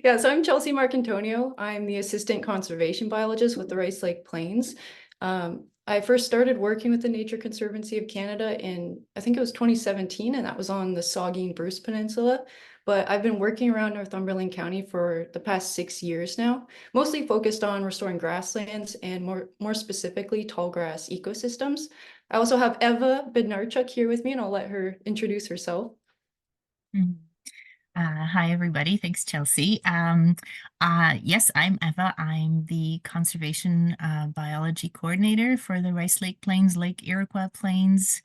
Yeah, so I'm Chelsea Marcantonio. I'm the assistant conservation biologist with the Rice Lake Plains. I first started working with the Nature Conservancy of Canada in, I think it was 2017, and that was on the Saugeen Bruce Peninsula. But I've been working around Northumberland County for the past 6 years now, mostly focused on restoring grasslands and more specifically tall grass ecosystems. I also have Eva Bednarchuk here with me, and I'll let her introduce herself. Mhm. Hi, everybody. Thanks, Chelsea. Yes, I'm Eva. I'm the conservation biology coordinator for the Rice Lake Plains, Lake Iroquois Plains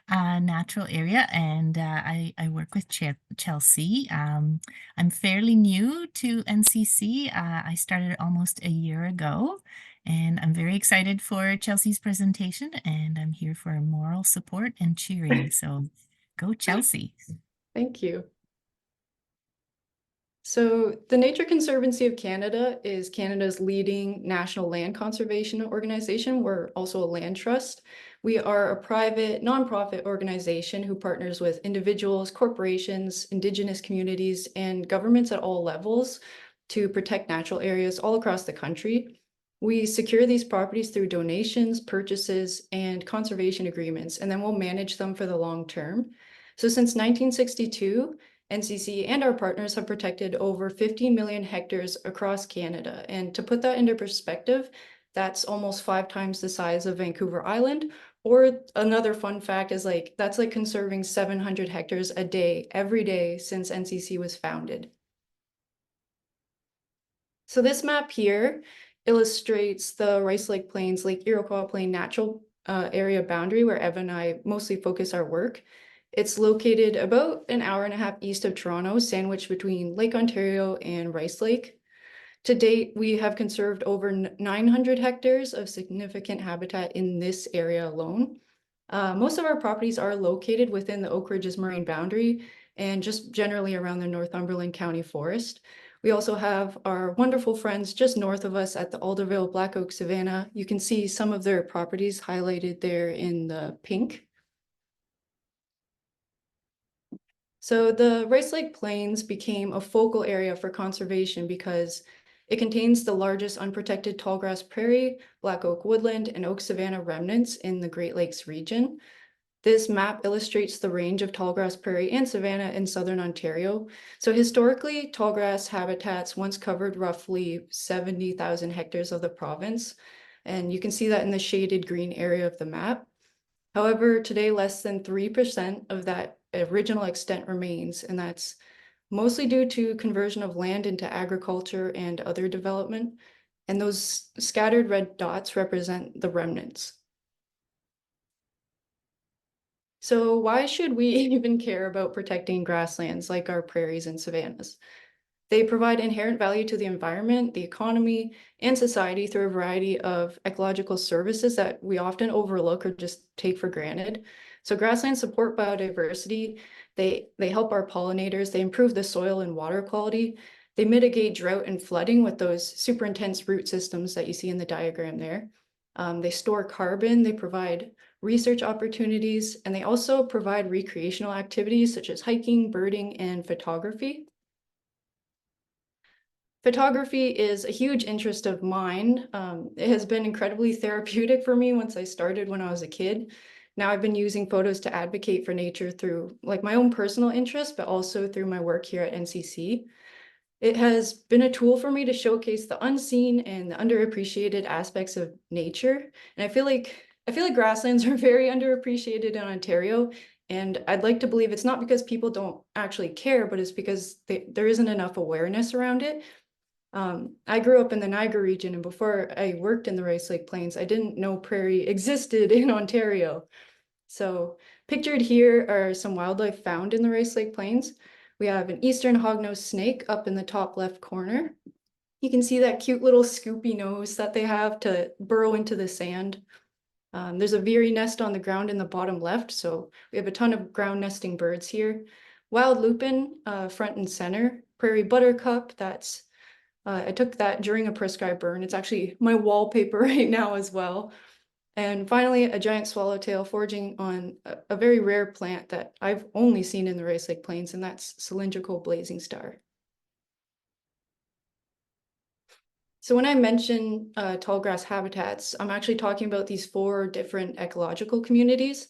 natural area, and I work with Chelsea. I'm fairly new to NCC. I started almost a year ago, and I'm very excited for Chelsea's presentation, and I'm here for moral support and cheering. So go, Chelsea. Thank you. So the Nature Conservancy of Canada is Canada's leading national land conservation organization. We're also a land trust. We are a private nonprofit organization who partners with individuals, corporations, Indigenous communities, and governments at all levels to protect natural areas all across the country. We secure these properties through donations, purchases, and conservation agreements, and then we'll manage them for the long term. So since 1962, NCC and our partners have protected over 15 million hectares across Canada. And to put that into perspective, that's almost 5 times the size of Vancouver Island. Or another fun fact is that's like conserving 700 hectares a day, every day since NCC was founded. So this map here illustrates the Rice Lake Plains, Lake Iroquois Plain natural area boundary where Evan and I mostly focus our work. It's located about an hour and a half east of Toronto, sandwiched between Lake Ontario and Rice Lake. To date, we have conserved over 900 hectares of significant habitat in this area alone. Most of our properties are located within the Oak Ridges Moraine boundary and just generally around the Northumberland County Forest. We also have our wonderful friends just north of us at the Alderville Black Oak Savanna. You can see some of their properties highlighted there in the pink. So the Rice Lake Plains became a focal area for conservation because it contains the largest unprotected tallgrass prairie, black oak woodland, and oak savanna remnants in the Great Lakes region. This map illustrates the range of tallgrass prairie and savanna in southern Ontario. So historically, tallgrass habitats once covered roughly 70,000 hectares of the province, and you can see that in the shaded green area of the map. However, today less than 3% of that original extent remains, and that's mostly due to conversion of land into agriculture and other development. And those scattered red dots represent the remnants. So why should we even care about protecting grasslands like our prairies and savannas? They provide inherent value to the environment, the economy, and society through a variety of ecological services that we often overlook or just take for granted. So grasslands support biodiversity. They help our pollinators. They improve the soil and water quality. They mitigate drought and flooding with those super intense root systems that you see in the diagram there. They store carbon. They provide research opportunities, and they also provide recreational activities such as hiking, birding, and photography. Photography is a huge interest of mine. It has been incredibly therapeutic for me once I started when I was a kid. Now I've been using photos to advocate for nature through my own personal interest, but also through my work here at NCC. It has been a tool for me to showcase the unseen and the underappreciated aspects of nature. And I feel like grasslands are very underappreciated in Ontario. And I'd like to believe it's not because people don't actually care, but it's because there isn't enough awareness around it. I grew up in the Niagara region, and before I worked in the Rice Lake Plains, I didn't know prairie existed in Ontario. So pictured here are some wildlife found in the Rice Lake Plains. We have an Eastern Hog-nosed Snake up in the top left corner. You can see that cute little scoopy nose that they have to burrow into the sand. There's a veery nest on the ground in the bottom left, so we have a ton of ground nesting birds here. Wild lupin, front and center. Prairie buttercup, I took that during a prescribed burn. It's actually my wallpaper right now as well. And finally, a giant swallowtail foraging on a very rare plant that I've only seen in the Rice Lake Plains, and that's cylindrical blazing star. So when I mention tall grass habitats, I'm actually talking about these 4 different ecological communities.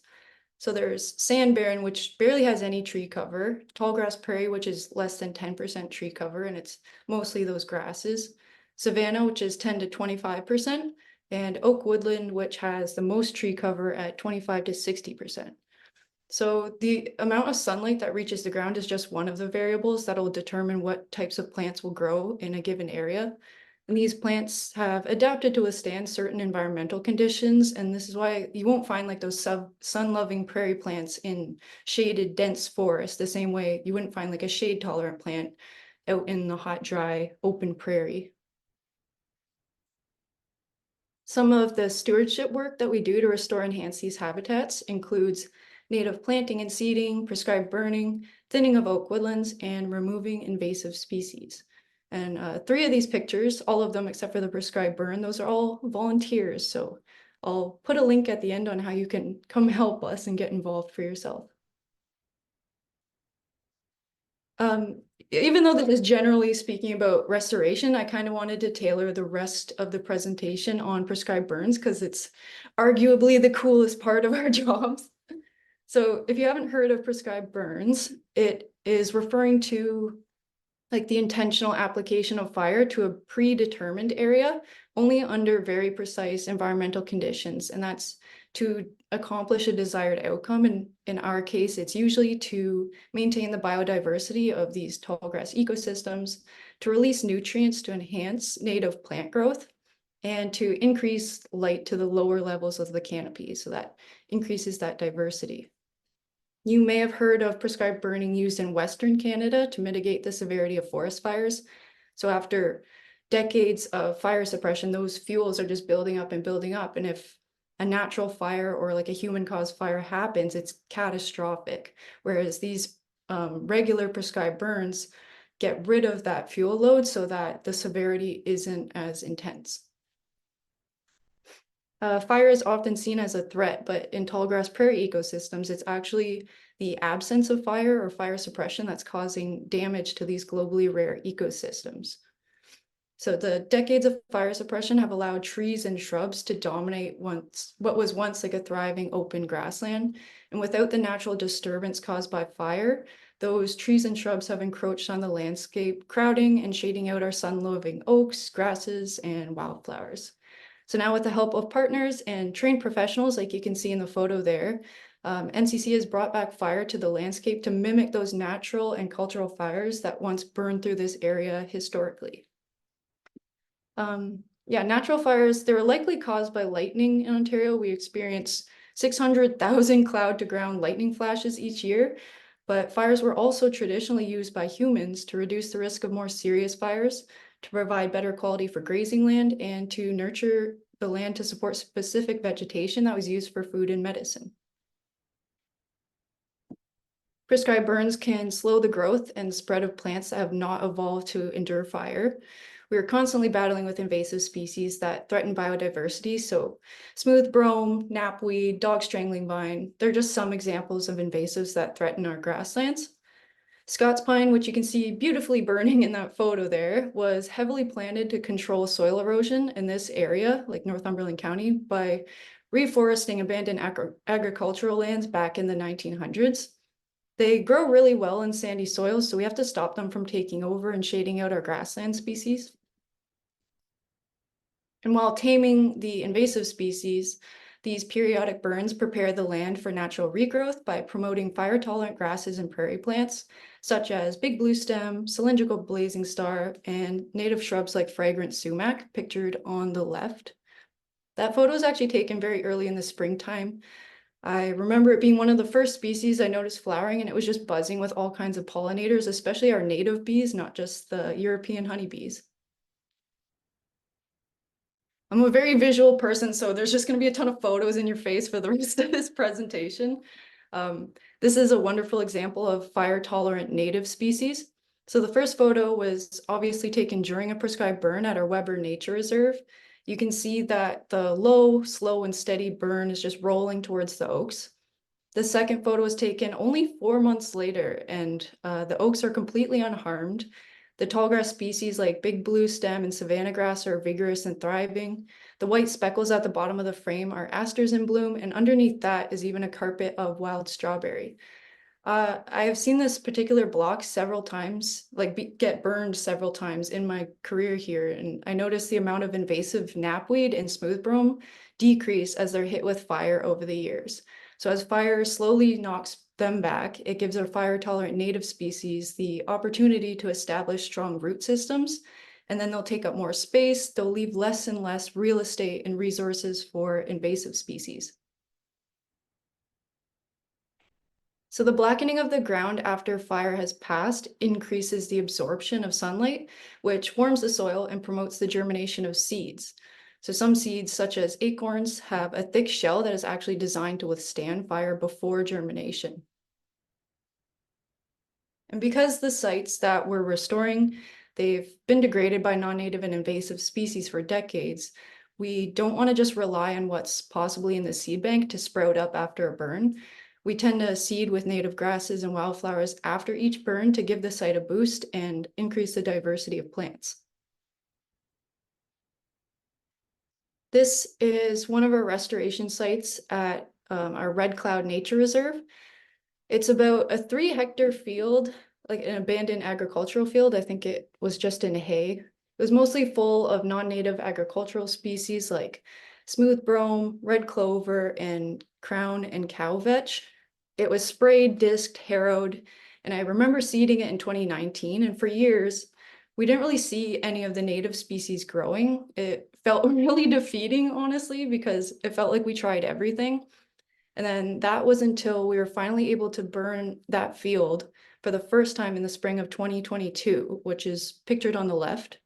So there's sand barren, which barely has any tree cover, tall grass prairie, which is less than 10% tree cover, and it's mostly those grasses, savanna, which is 10 to 25%, and oak woodland, which has the most tree cover at 25 to 60%. So the amount of sunlight that reaches the ground is just one of the variables that will determine what types of plants will grow in a given area. And these plants have adapted to withstand certain environmental conditions, and this is why you won't find like those sun-loving prairie plants in shaded, dense forests, the same way you wouldn't find like a shade-tolerant plant out in the hot, dry, open prairie. Some of the stewardship work that we do to restore and enhance these habitats includes native planting and seeding, prescribed burning, thinning of oak woodlands, and removing invasive species. And 3 of these pictures, all of them except for the prescribed burn, those are all volunteers. So I'll put a link at the end on how you can come help us and get involved for yourself. Even though this is generally speaking about restoration, I kind of wanted to tailor the rest of the presentation on prescribed burns because it's arguably the coolest part of our jobs. So if you haven't heard of prescribed burns, it is referring to like the intentional application of fire to a predetermined area only under very precise environmental conditions. And that's to accomplish a desired outcome. And in our case, it's usually to maintain the biodiversity of these tall grass ecosystems, to release nutrients to enhance native plant growth, and to increase light to the lower levels of the canopy. So that increases that diversity. You may have heard of prescribed burning used in Western Canada to mitigate the severity of forest fires. So after decades of fire suppression, those fuels are just building up and building up. And if a natural fire or like a human-caused fire happens, it's catastrophic. Whereas these regular prescribed burns get rid of that fuel load so that the severity isn't as intense. Fire is often seen as a threat, but in tallgrass prairie ecosystems, it's actually the absence of fire or fire suppression that's causing damage to these globally rare ecosystems. So the decades of fire suppression have allowed trees and shrubs to dominate what was once like a thriving open grassland. And without the natural disturbance caused by fire, those trees and shrubs have encroached on the landscape, crowding and shading out our sun-loving oaks, grasses, and wildflowers. So now with the help of partners and trained professionals, like you can see in the photo there, NCC has brought back fire to the landscape to mimic those natural and cultural fires that once burned through this area historically. Yeah, natural fires, they were likely caused by lightning in Ontario. We experience 600,000 cloud to ground lightning flashes each year, but fires were also traditionally used by humans to reduce the risk of more serious fires, to provide better quality for grazing land, and to nurture the land to support specific vegetation that was used for food and medicine. Prescribed burns can slow the growth and spread of plants that have not evolved to endure fire. We are constantly battling with invasive species that threaten biodiversity. So smooth brome, knapweed, dog strangling vine, they're just some examples of invasives that threaten our grasslands. Scots pine, which you can see beautifully burning in that photo there, was heavily planted to control soil erosion in this area, like Northumberland County, by reforesting abandoned agricultural lands back in the 1900s. They grow really well in sandy soils, so we have to stop them from taking over and shading out our grassland species. And while taming the invasive species, these periodic burns prepare the land for natural regrowth by promoting fire-tolerant grasses and prairie plants, such as big bluestem, cylindrical blazing star, and native shrubs like fragrant sumac, pictured on the left. That photo was actually taken very early in the springtime. I remember it being one of the first species I noticed flowering, and it was just buzzing with all kinds of pollinators, especially our native bees, not just the European honeybees. I'm a very visual person, so there's just going to be a ton of photos in your face for the rest of this presentation. This is a wonderful example of fire-tolerant native species. So the first photo was obviously taken during a prescribed burn at our Weber Nature Reserve. You can see that the low, slow, and steady burn is just rolling towards the oaks. The second photo was taken only 4 months later, and the oaks are completely unharmed. The tall grass species like big blue stem and savanna grass are vigorous and thriving. The white speckles at the bottom of the frame are asters in bloom, and underneath that is even a carpet of wild strawberry. I have seen this particular block several times, get burned several times in my career here, and I noticed the amount of invasive knapweed and smooth brome decrease as they're hit with fire over the years. So as fire slowly knocks them back, it gives our fire-tolerant native species the opportunity to establish strong root systems, and then they'll take up more space, they'll leave less and less real estate and resources for invasive species. So the blackening of the ground after fire has passed increases the absorption of sunlight, which warms the soil and promotes the germination of seeds. So some seeds, such as acorns, have a thick shell that is actually designed to withstand fire before germination. And because the sites that we're restoring, they've been degraded by non-native and invasive species for decades, we don't want to just rely on what's possibly in the seed bank to sprout up after a burn. We tend to seed with native grasses and wildflowers after each burn to give the site a boost and increase the diversity of plants. This is one of our restoration sites at our Red Cloud Nature Reserve. It's about a 3-hectare field, like an abandoned agricultural field. I think it was just in hay. It was mostly full of non-native agricultural species like smooth brome, red clover, and crown and cow vetch. It was sprayed, disked, harrowed, and I remember seeding it in 2019. And for years, we didn't really see any of the native species growing. It felt really defeating, honestly, because it felt like we tried everything. And then that was until we were finally able to burn that field for the first time in the spring of 2022, which is pictured on the left.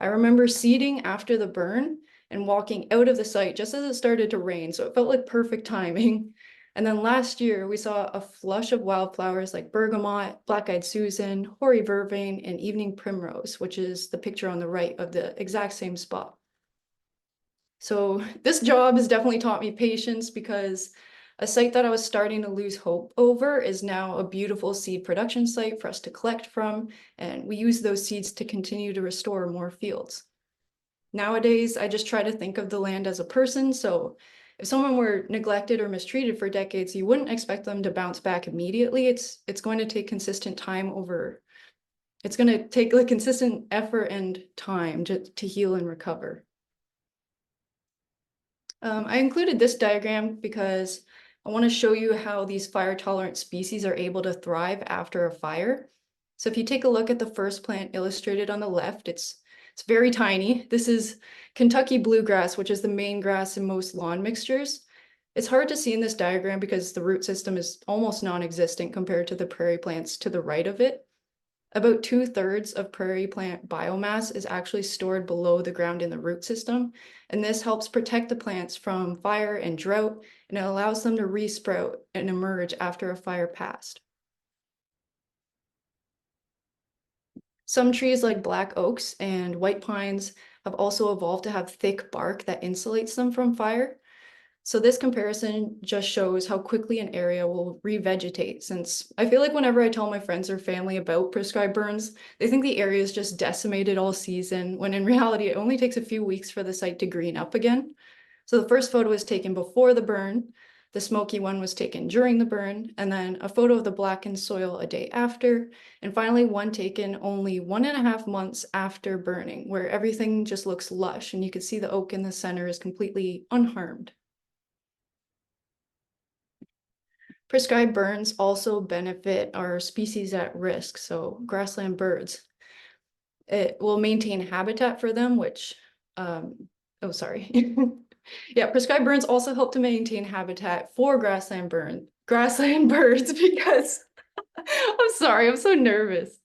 I remember seeding after the burn and walking out of the site just as it started to rain, so it felt like perfect timing. And then last year, we saw a flush of wildflowers like bergamot, black-eyed Susan, hoary vervain, and evening primrose, which is the picture on the right of the exact same spot. So this job has definitely taught me patience, because a site that I was starting to lose hope over is now a beautiful seed production site for us to collect from, and we use those seeds to continue to restore more fields. Nowadays, I just try to think of the land as a person, so if someone were neglected or mistreated for decades, you wouldn't expect them to bounce back immediately. It's going to take consistent time over. It's going to take like consistent effort and time to heal and recover. I included this diagram because I want to show you how these fire-tolerant species are able to thrive after a fire. So if you take a look at the first plant illustrated on the left, it's very tiny. This is Kentucky bluegrass, which is the main grass in most lawn mixtures. It's hard to see in this diagram because the root system is almost non-existent compared to the prairie plants to the right of it. About 2/3 of prairie plant biomass is actually stored below the ground in the root system, and this helps protect the plants from fire and drought, and it allows them to resprout and emerge after a fire passed. Some trees like black oaks and white pines have also evolved to have thick bark that insulates them from fire. So this comparison just shows how quickly an area will revegetate, since I feel like whenever I tell my friends or family about prescribed burns, they think the area is just decimated all season, when in reality, it only takes a few weeks for the site to green up again. So the first photo was taken before the burn, the smoky one was taken during the burn, and then a photo of the blackened soil a day after, and finally one taken only 1.5 months after burning, where everything just looks lush, and you can see the oak in the center is completely unharmed. Prescribed burns also benefit our species at risk, so grassland birds. It will maintain habitat for them, which, oh, sorry. Yeah, prescribed burns also help to maintain habitat for grassland birds because, I'm sorry, I'm so nervous.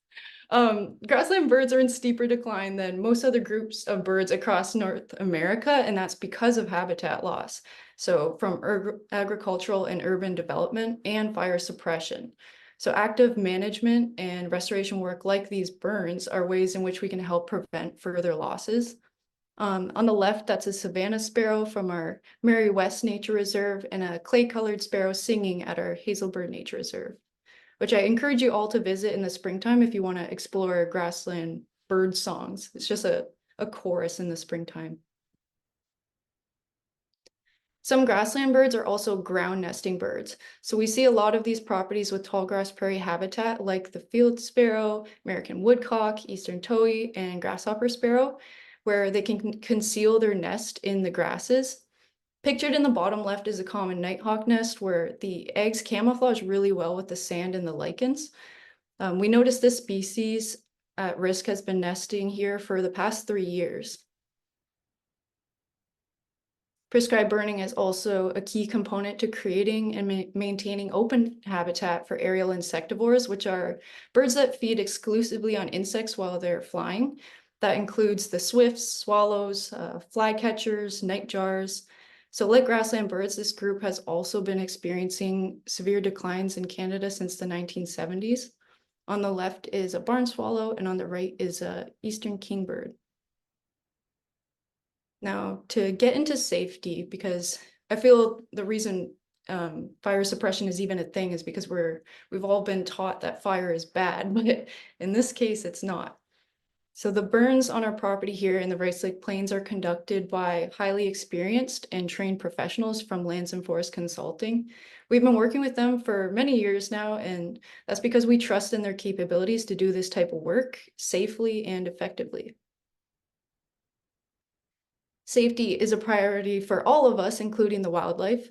Grassland birds are in steeper decline than most other groups of birds across North America, and that's because of habitat loss. So from agricultural and urban development and fire suppression. So active management and restoration work like these burns are ways in which we can help prevent further losses. On the left, that's a savanna sparrow from our Mary West Nature Reserve and a clay-colored sparrow singing at our Hazelbird Nature Reserve. which I encourage you all to visit in the springtime if you want to explore grassland bird songs. It's just a chorus in the springtime. Some grassland birds are also ground nesting birds. So we see a lot of these properties with tallgrass prairie habitat like the field sparrow, American woodcock, eastern towhee, and grasshopper sparrow, where they can conceal their nest in the grasses. Pictured in the bottom left is a common nighthawk nest where the eggs camouflage really well with the sand and the lichens. We noticed this species at risk has been nesting here for the past 3 years. Prescribed burning is also a key component to creating and maintaining open habitat for aerial insectivores, which are birds that feed exclusively on insects while they're flying. That includes the swifts, swallows, flycatchers, nightjars. So like grassland birds, this group has also been experiencing severe declines in Canada since the 1970s. On the left is a barn swallow, and on the right is a eastern kingbird. Now, to get into safety, because I feel the reason fire suppression is even a thing is because we've all been taught that fire is bad, but in this case, it's not. So the burns on our property here in the Rice Lake Plains are conducted by highly experienced and trained professionals from Lands and Forest Consulting. We've been working with them for many years now, and that's because we trust in their capabilities to do this type of work safely and effectively. Safety is a priority for all of us, including the wildlife.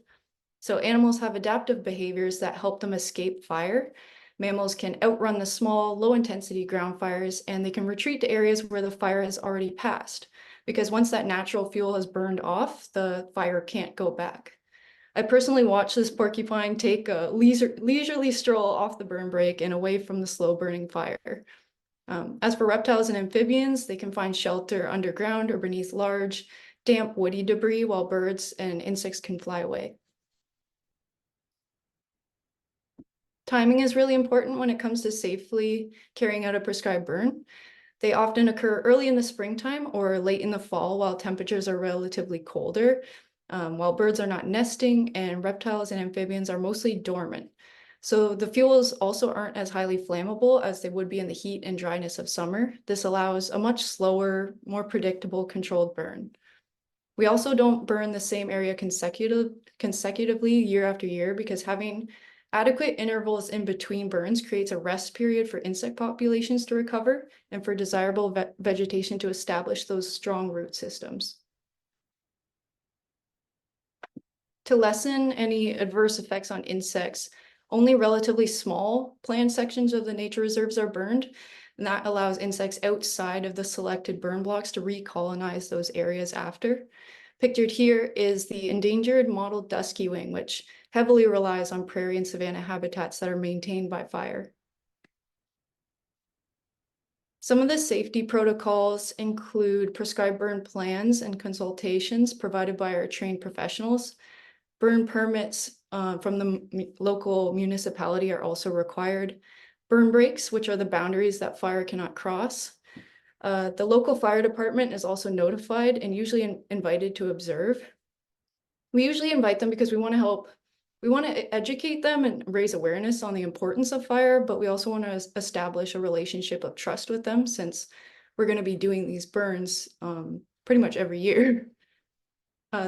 So animals have adaptive behaviors that help them escape fire. Mammals can outrun the small, low-intensity ground fires, and they can retreat to areas where the fire has already passed, because once that natural fuel has burned off, the fire can't go back. I personally watched this porcupine take a leisurely stroll off the burn break and away from the slow-burning fire. As for reptiles and amphibians, they can find shelter underground or beneath large, damp, woody debris, while birds and insects can fly away. Timing is really important when it comes to safely carrying out a prescribed burn. They often occur early in the springtime or late in the fall while temperatures are relatively colder, while birds are not nesting and reptiles and amphibians are mostly dormant. So the fuels also aren't as highly flammable as they would be in the heat and dryness of summer. This allows a much slower, more predictable controlled burn. We also don't burn the same area consecutively year after year because having adequate intervals in between burns creates a rest period for insect populations to recover and for desirable vegetation to establish those strong root systems. To lessen any adverse effects on insects, only relatively small planned sections of the nature reserves are burned, and that allows insects outside of the selected burn blocks to recolonize those areas after. Pictured here is the endangered mottled dusky wing, which heavily relies on prairie and savanna habitats that are maintained by fire. Some of the safety protocols include prescribed burn plans and consultations provided by our trained professionals. Burn permits from the local municipality are also required. Burn breaks, which are the boundaries that fire cannot cross. The local fire department is also notified and usually invited to observe. We usually invite them because we want to help. We want to educate them and raise awareness on the importance of fire, but we also want to establish a relationship of trust with them since we're going to be doing these burns pretty much every year.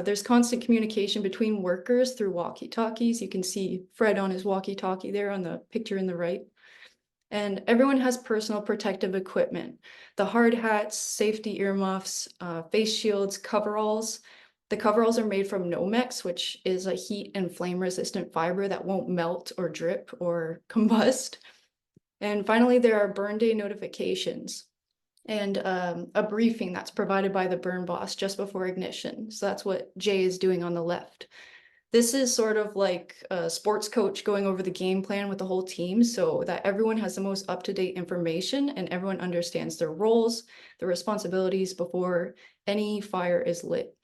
There's constant communication between workers through walkie-talkies. You can see Fred on his walkie-talkie there on the picture in the right. And everyone has personal protective equipment. The hard hats, safety earmuffs, face shields, coveralls. The coveralls are made from Nomex, which is a heat and flame resistant fiber that won't melt or drip or combust. And finally, there are burn day notifications and a briefing that's provided by the burn boss just before ignition. So that's what Jay is doing on the left. This is sort of like a sports coach going over the game plan with the whole team so that everyone has the most up-to-date information and everyone understands their roles, their responsibilities before any fire is lit.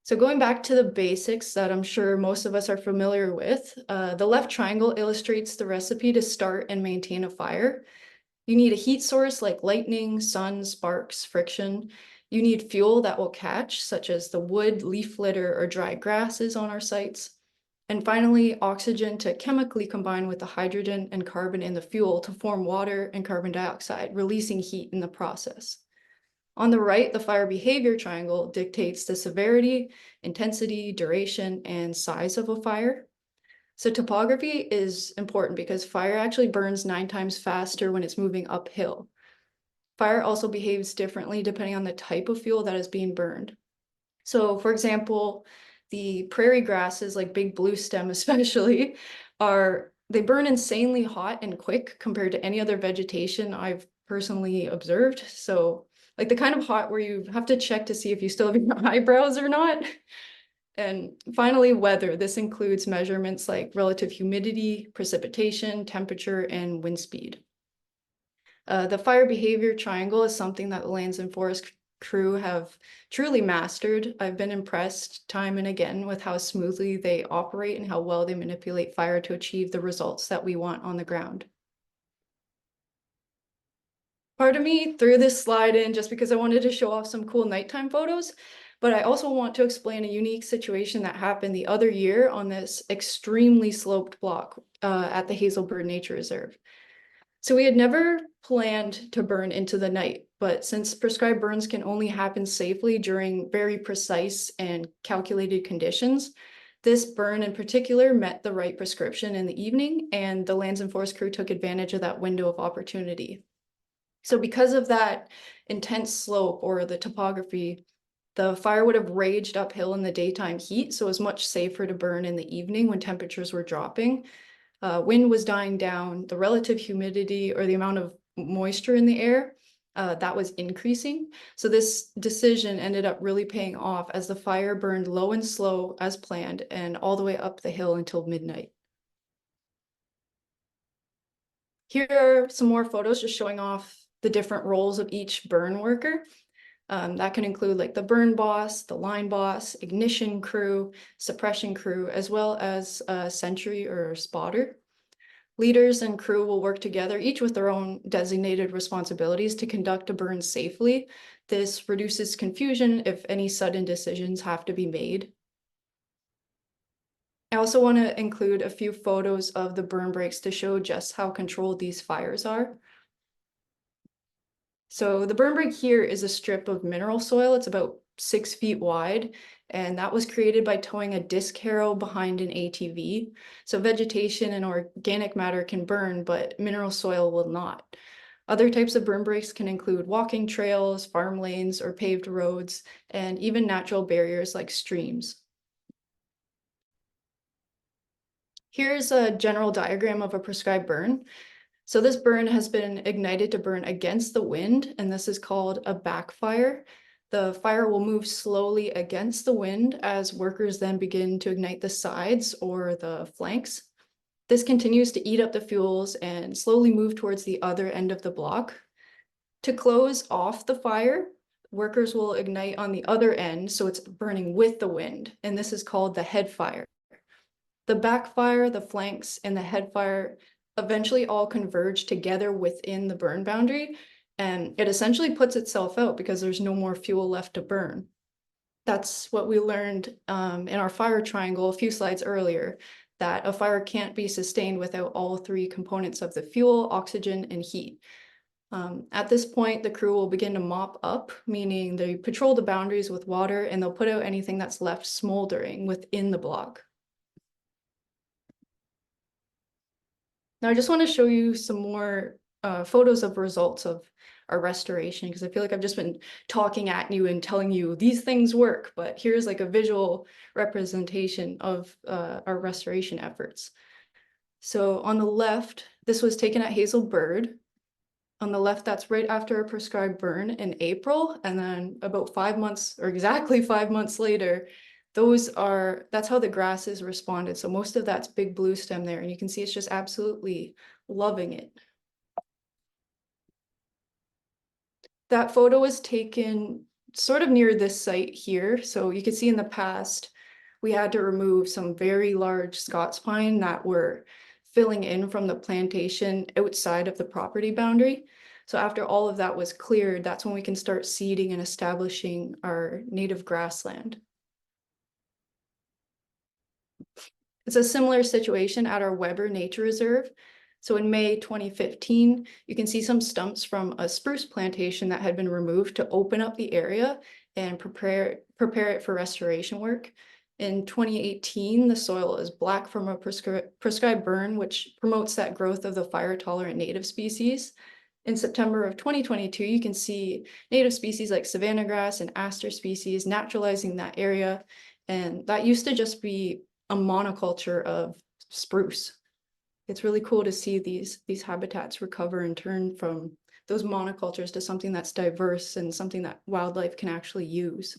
So going back to the basics that I'm sure most of us are familiar with, the left triangle illustrates the recipe to start and maintain a fire. You need a heat source like lightning, sun, sparks, friction. You need fuel that will catch, such as the wood, leaf litter, or dry grasses on our sites. And finally, oxygen to chemically combine with the hydrogen and carbon in the fuel to form water and carbon dioxide, releasing heat in the process. On the right, the fire behavior triangle dictates the severity, intensity, duration, and size of a fire. So topography is important because fire actually burns 9 times faster when it's moving uphill. Fire also behaves differently depending on the type of fuel that is being burned. So for example, the prairie grasses like big blue stem especially they burn insanely hot and quick compared to any other vegetation I've personally observed. So like the kind of hot where you have to check to see if you still have your eyebrows or not. And finally, weather. This includes measurements like relative humidity, precipitation, temperature, and wind speed. The fire behavior triangle is something that the lands and forest crew have truly mastered. I've been impressed time and again with how smoothly they operate and how well they manipulate fire to achieve the results that we want on the ground. Part of me threw this slide in just because I wanted to show off some cool nighttime photos, but I also want to explain a unique situation that happened the other year on this extremely sloped block at the Hazelbird Nature Reserve. So we had never planned to burn into the night, but since prescribed burns can only happen safely during very precise and calculated conditions, this burn in particular met the right prescription in the evening, and the Lands and Forest crew took advantage of that window of opportunity. So because of that intense slope or the topography, the fire would have raged uphill in the daytime heat, so it was much safer to burn in the evening when temperatures were dropping. Wind was dying down, the relative humidity or the amount of moisture in the air, that was increasing. So this decision ended up really paying off as the fire burned low and slow as planned and all the way up the hill until midnight. Here are some more photos just showing off the different roles of each burn worker. That can include like the burn boss, the line boss, ignition crew, suppression crew, as well as a sentry or spotter. Leaders and crew will work together, each with their own designated responsibilities to conduct a burn safely. This reduces confusion if any sudden decisions have to be made. I also want to include a few photos of the burn breaks to show just how controlled these fires are. So the burn break here is a strip of mineral soil. It's about 6 feet wide, and that was created by towing a disc harrow behind an ATV. So vegetation and organic matter can burn, but mineral soil will not. Other types of burn breaks can include walking trails, farm lanes, or paved roads, and even natural barriers like streams. Here's a general diagram of a prescribed burn. So this burn has been ignited to burn against the wind, and this is called a backfire. The fire will move slowly against the wind as workers then begin to ignite the sides or the flanks. This continues to eat up the fuels and slowly move towards the other end of the block. To close off the fire, workers will ignite on the other end, so it's burning with the wind, and this is called the head fire. The backfire, the flanks, and the head fire eventually all converge together within the burn boundary, and it essentially puts itself out because there's no more fuel left to burn. That's what we learned in our fire triangle a few slides earlier, that a fire can't be sustained without all 3 components of the fuel, oxygen, and heat. At this point, the crew will begin to mop up, meaning they patrol the boundaries with water and they'll put out anything that's left smoldering within the block. Now I just want to show you some more photos of results of our restoration, because I feel like I've just been talking at you and telling you these things work, but here's like a visual representation of our restoration efforts. So on the left, this was taken at Hazelbird. On the left, that's right after a prescribed burn in April, and then about 5 months, or exactly 5 months later, that's how the grasses responded. So most of that's big blue stem there, and you can see it's just absolutely loving it. That photo was taken sort of near this site here. So you can see in the past, we had to remove some very large Scots pine that were filling in from the plantation outside of the property boundary. So after all of that was cleared, that's when we can start seeding and establishing our native grassland. It's a similar situation at our Weber Nature Reserve. So in May 2015, you can see some stumps from a spruce plantation that had been removed to open up the area and prepare it for restoration work. In 2018, the soil is black from a prescribed burn, which promotes that growth of the fire-tolerant native species. In September of 2022, you can see native species like savanna grass and aster species naturalizing that area. And that used to just be a monoculture of spruce. It's really cool to see these habitats recover and turn from those monocultures to something that's diverse and something that wildlife can actually use.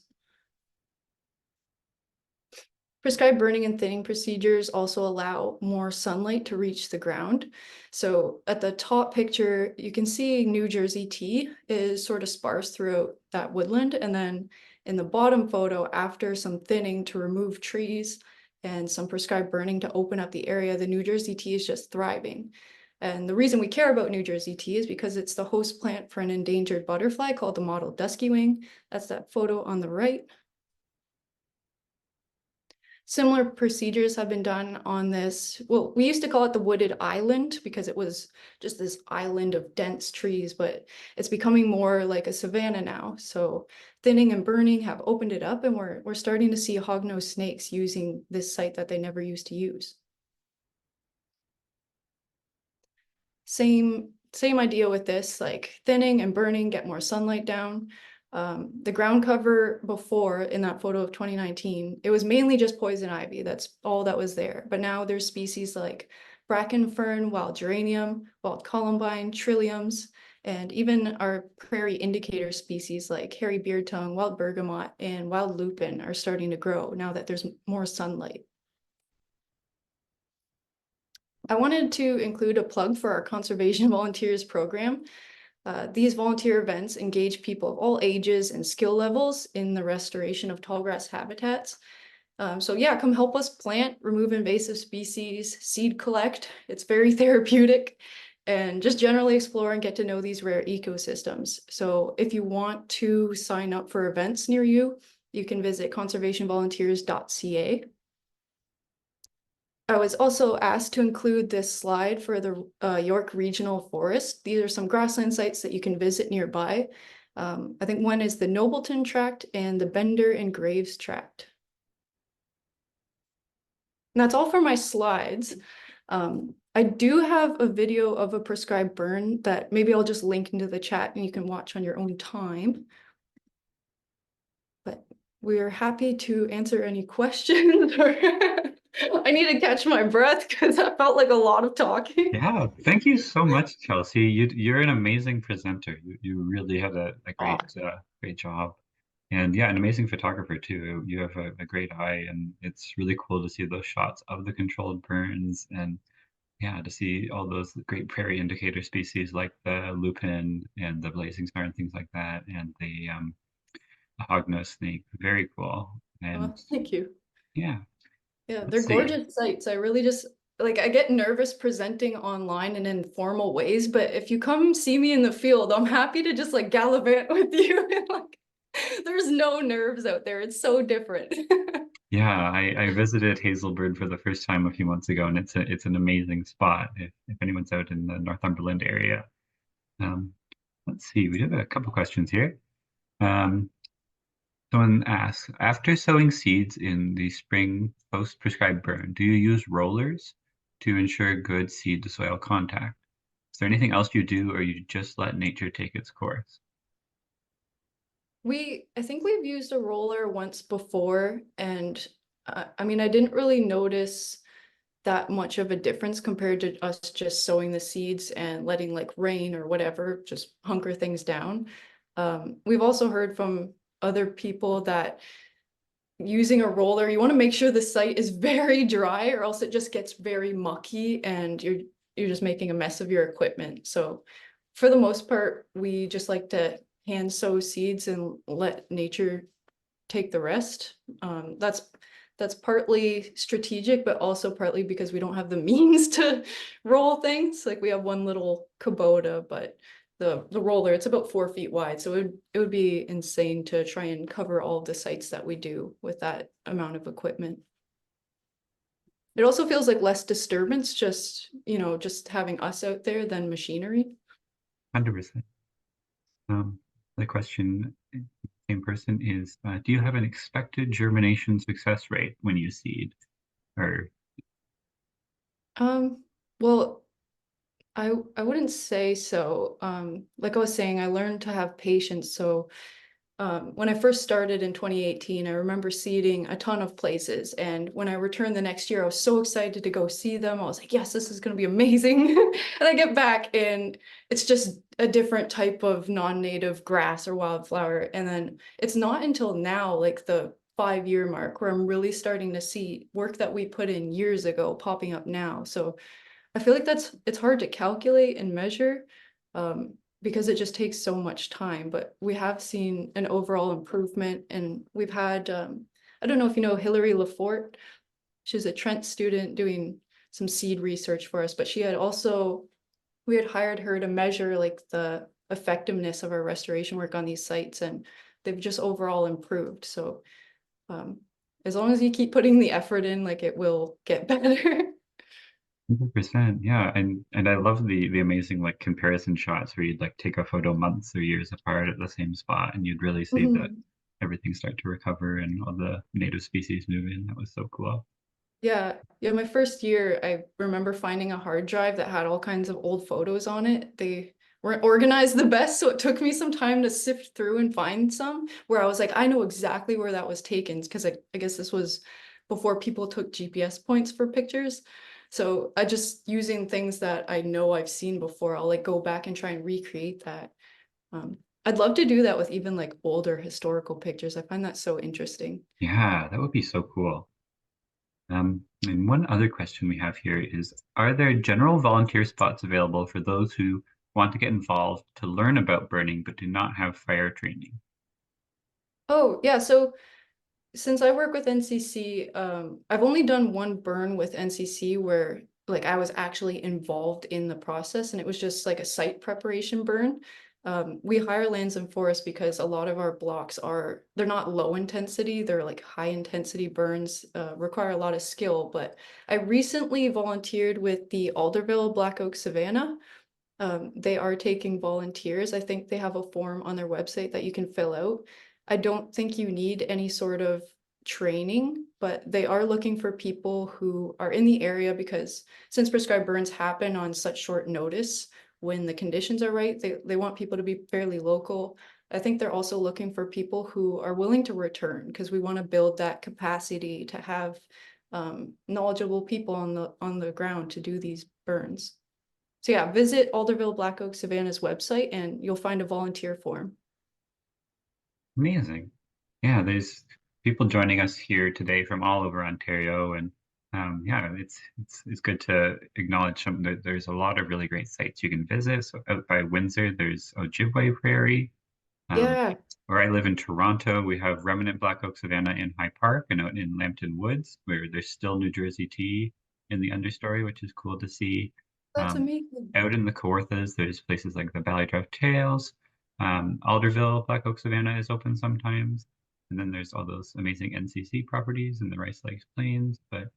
Prescribed burning and thinning procedures also allow more sunlight to reach the ground. So at the top picture, you can see New Jersey tea is sort of sparse throughout that woodland. And then in the bottom photo, after some thinning to remove trees and some prescribed burning to open up the area, the New Jersey tea is just thriving. And the reason we care about New Jersey tea is because it's the host plant for an endangered butterfly called the mottled dusky wing. That's that photo on the right. Similar procedures have been done on this. Well, we used to call it the wooded island because it was just this island of dense trees, but it's becoming more like a savanna now. So thinning and burning have opened it up, and we're starting to see hog-nosed snakes using this site that they never used to use. Same idea with this, like thinning and burning, get more sunlight down. The ground cover before in that photo of 2019, it was mainly just poison ivy. That's all that was there. But now there's species like bracken fern, wild geranium, wild columbine, trilliums, and even our prairie indicator species like hairy beard tongue, wild bergamot, and wild lupin are starting to grow now that there's more sunlight. I wanted to include a plug for our Conservation Volunteers program. These volunteer events engage people of all ages and skill levels in the restoration of tallgrass habitats. So yeah, come help us plant, remove invasive species, seed collect. It's very therapeutic, and just generally explore and get to know these rare ecosystems. So if you want to sign up for events near you, you can visit conservationvolunteers.ca. I was also asked to include this slide for the York Regional Forest. These are some grassland sites that you can visit nearby. I think one is the Nobleton Tract and the Bender and Graves Tract. And that's all for my slides. I do have a video of a prescribed burn that maybe I'll just link into the chat and you can watch on your own time. But we're happy to answer any questions. I need to catch my breath because that felt like a lot of talking. Yeah, thank you so much, Chelsea. You're an amazing presenter. You really had a Aw. great job. And yeah, an amazing photographer too. You have a great eye, and it's really cool to see those shots of the controlled burns, and yeah, to see all those great prairie indicator species like the lupin and the blazing star and things like that, and the hog-nosed snake. Very cool. And Well, thank you. yeah, Yeah, they're let's see. gorgeous sites. I really just like I get nervous presenting online in informal ways, but if you come see me in the field, I'm happy to just like gallivant with you. And, like, there's no nerves out there. It's so different. Yeah, I visited Hazelbird for the first time a few months ago, and it's an amazing spot if anyone's out in the Northumberland area. Um, let's see, we have a couple questions here. Um, Someone asks, after sowing seeds in the spring post-prescribed burn, do you use rollers to ensure good seed to soil contact? Is there anything else you do, or you just let nature take its course? I think we've used a roller once before, and I mean, I didn't really notice that much of a difference compared to us just sowing the seeds and letting like rain or whatever just hunker things down. We've also heard from other people that using a roller, you want to make sure the site is very dry or else it just gets very mucky and you're just making a mess of your equipment. So for the most part, we just like to hand sow seeds and let nature take the rest. That's partly strategic, but also partly because we don't have the means to roll things. Like we have one little Kubota, but the roller, it's about 4 feet wide. So it would be insane to try and cover all of the sites that we do with that amount of equipment. it also feels like less disturbance, just, you know, just having us out there than machinery. 100%. The question, same person, is do you have an expected germination success rate when you seed? Or Well, I wouldn't say so. Like I was saying, I learned to have patience. So when I first started in 2018, I remember seeding a ton of places. And when I returned the next year, I was so excited to go see them. I was like, yes, this is going to be amazing. And I get back and it's just a different type of non-native grass or wildflower. And then it's not until now, like the 5-year mark, where I'm really starting to see work that we put in years ago popping up now. So I feel like it's hard to calculate and measure. Because it just takes so much time, but we have seen an overall improvement, and we've had, I don't know if you know Hilary Lafort. She's a Trent student doing some seed research for us, but we had hired her to measure like the effectiveness of our restoration work on these sites, and they've just overall improved. So as long as you keep putting the effort in, like it will get better. 100%, yeah, and I love the amazing like comparison shots where you'd like take a photo months or years apart at the same spot, and you'd really see that Mhm. everything start to recover and all the native species move in. That was so cool. Yeah, my first year, I remember finding a hard drive that had all kinds of old photos on it. They weren't organized the best, so it took me some time to sift through and find some where I was like, I know exactly where that was taken, because I guess this was before people took GPS points for pictures. So I just using things that I know I've seen before, I'll like go back and try and recreate that. I'd love to do that with even like older historical pictures. I find that so interesting. Yeah, that would be so cool. And one other question we have here is, are there general volunteer spots available for those who want to get involved to learn about burning but do not have fire training? Oh, yeah, so since I work with NCC, I've only done one burn with NCC where like I was actually involved in the process, and it was just like a site preparation burn. We hire lands and forests because a lot of our blocks they're not low intensity, they're like high intensity burns, require a lot of skill. But I recently volunteered with the Alderville Black Oak Savanna. They are taking volunteers. I think they have a form on their website that you can fill out. I don't think you need any sort of training, but they are looking for people who are in the area, because since prescribed burns happen on such short notice, when the conditions are right, they want people to be fairly local. I think they're also looking for people who are willing to return, because we want to build that capacity to have knowledgeable people on the ground to do these burns. So yeah, visit Alderville Black Oak Savannah's website and you'll find a volunteer form. Amazing. Yeah, there's people joining us here today from all over Ontario, and yeah, it's good to acknowledge there's a lot of really great sites you can visit. So out by Windsor, there's Ojibwe Prairie. Um, Yeah, where I live in Toronto, we have remnant Black Oak Savanna in High Park, and out in Lambton Woods, where there's still New Jersey tea in the understory, which is cool to see. that's Um, amazing. Out in the Kawarthas, there's places like the Ballydraft Trails. Alderville Black Oak Savanna is open sometimes. And then there's all those amazing NCC properties in the Rice Lakes Plains. But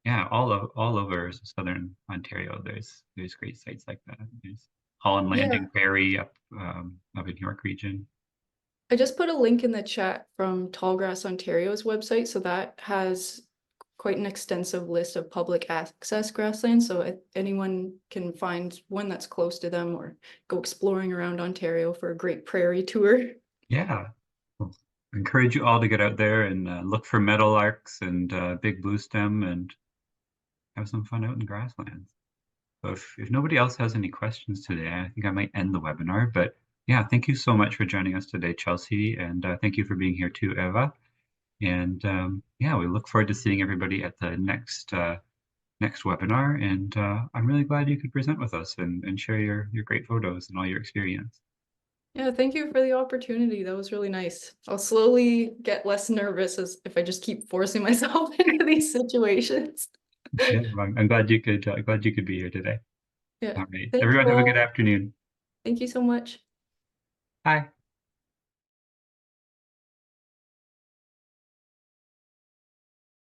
yeah, all over southern Ontario, there's great sites like that. There's Holland Yeah, Landing Prairie up in York region. I just put a link in the chat from Tallgrass Ontario's website. So that has quite an extensive list of public access grasslands. So anyone can find one that's close to them or go exploring around Ontario for a great prairie tour. Yeah. Well, I encourage you all to get out there and look for meadowlarks and big blue stem and have some fun out in grasslands. So if nobody else has any questions today, I think I might end the webinar. But yeah, thank you so much for joining us today, Chelsea. And thank you for being here too, Eva. And yeah, we look forward to seeing everybody at the next webinar. And I'm really glad you could present with us and share your great photos and all your experience. Yeah, thank you for the opportunity. That was really nice. I'll slowly get less nervous as if I just keep forcing myself into these situations. Yeah, I'm glad you could be here today. Yeah, All right, thank you everyone, have a good all. afternoon. Thank you so much. Bye.